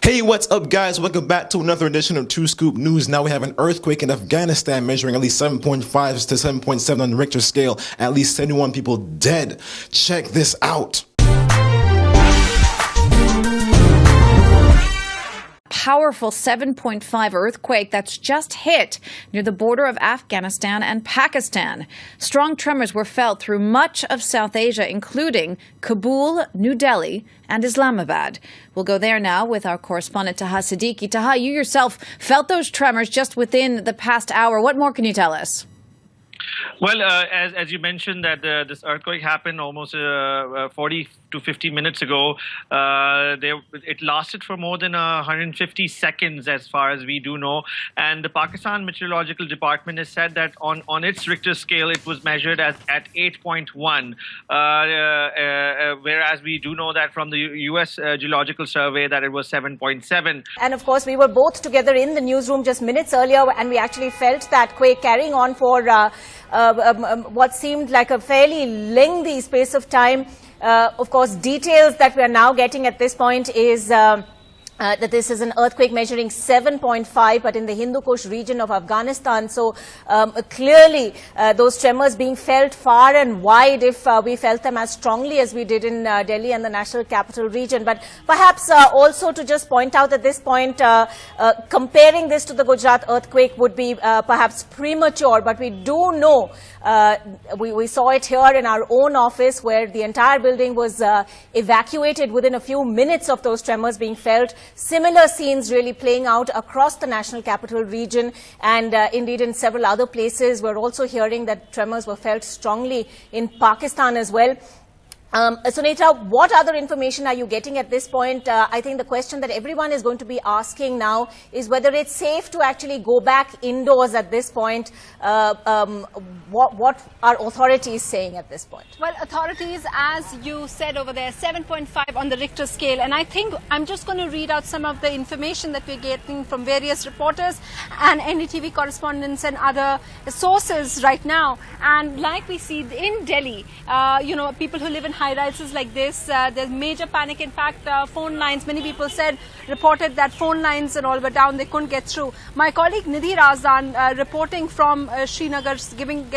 Hey, what's up, guys? Welcome back to another edition of 2 Scoop News. Now we have an earthquake in Afghanistan measuring at least 7.5 to 7.7 on the Richter scale. At least 71 people dead. Check this out. Powerful 7.5 earthquake that's just hit near the border of Afghanistan and Pakistan. Strong tremors were felt through much of South Asia, including Kabul, New Delhi, and Islamabad. We'll go there now with our correspondent Taha Siddiqui. Taha, you yourself felt those tremors just within the past hour. What more can you tell us? Well, as you mentioned, that this earthquake happened almost 40 to 50 minutes ago. It lasted for more than 150 seconds, as far as we do know. And the Pakistan Meteorological Department has said that on its Richter scale, it was measured at 8.1. Whereas we do know that from the U.S. Geological Survey that it was 7.7. And of course, we were both together in the newsroom just minutes earlier, and we actually felt that quake carrying on for what seemed like a fairly lengthy space of time. Of course, details that we are now getting at this point is that this is an earthquake measuring 7.5, but in the Hindu Kush region of Afghanistan. So clearly, those tremors being felt far and wide if we felt them as strongly as we did in Delhi and the National Capital Region. But perhaps also to just point out at this point, comparing this to the Gujarat earthquake would be perhaps premature, but we do know we saw it here in our own office where the entire building was evacuated within a few minutes of those tremors being felt. Similar scenes really playing out across the National Capital Region, and indeed in several other places. We're also hearing that tremors were felt strongly in Pakistan as well. Sunita, what other information are you getting at this point? I think the question that everyone is going to be asking now is whether it's safe to actually go back indoors at this point. What are authorities saying at this point? Well, authorities, as you said over there, 7.5 on the Richter scale. And I think I'm just going to read out some of the information that we're getting from various reporters and NDTV correspondents and other sources right now. And like we see in Delhi, people who live in high-rises like this, there's major panic. In fact, phone lines, many people reported that phone lines and all were down, they couldn't get through. My colleague Nidhi Razdan, reporting from Srinagar, giving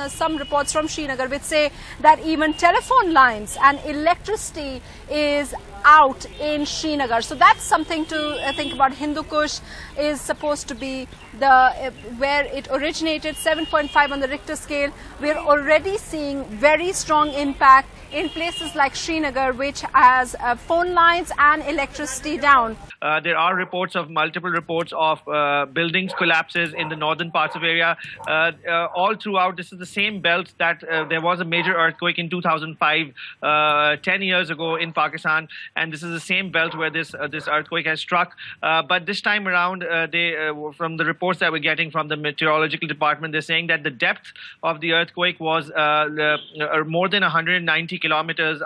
some reports from Srinagar, which say that even telephone lines and electricity is out in Srinagar. So that's something to think about. Hindu Kush is supposed to be where it originated, 7.5 on the Richter scale. We're already seeing very strong impact in places like Srinagar, which has phone lines and electricity down. There are multiple reports of buildings collapses in the northern parts of area. All throughout, this is the same belt that there was a major earthquake in 2005, 10 years ago in Pakistan, and this is the same belt where this earthquake has struck. But this time around, from the reports that we're getting from the meteorological department, they're saying that the depth of the earthquake was more than 190 kilometers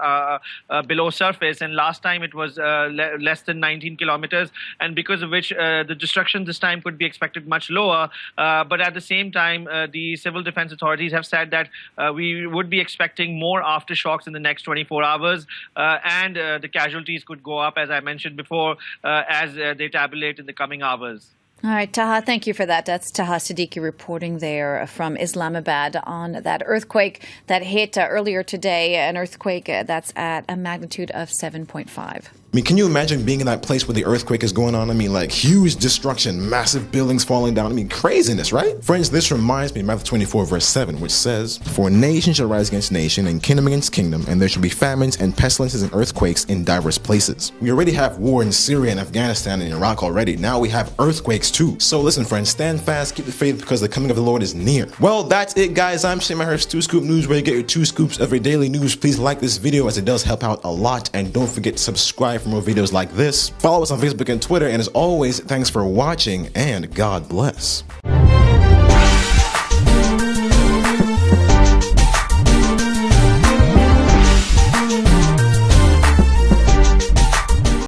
below surface, and last time it was less than 19 kilometers, and because of which the destruction this time could be expected much lower. But at the same time, the civil defense authorities have said that we would be expecting more aftershocks in the next 24 hours, and the casualties could go up, as I mentioned before, as they tabulate in the coming hours. All right, Taha, thank you for that. That's Taha Siddiqui reporting there from Islamabad on that earthquake that hit earlier today, an earthquake that's at a magnitude of 7.5. I mean, can you imagine being in that place where the earthquake is going on? I mean, like huge destruction, massive buildings falling down. I mean, craziness, right? Friends, this reminds me of Matthew 24 verse 7, which says, "For nation shall rise against nation, and kingdom against kingdom, and there shall be famines and pestilences and earthquakes in diverse places." We already have war in Syria and Afghanistan and Iraq already. Now we have earthquakes too. So listen, friends, stand fast, keep the faith, because the coming of the Lord is near. Well, that's it, guys. I'm Shane Maher's 2 Scoop News, where you get your 2 scoops of your daily news. Please like this video, as it does help out a lot, and don't forget to subscribe for more videos like this. Follow us on Facebook and Twitter, and as always, thanks for watching, and God bless.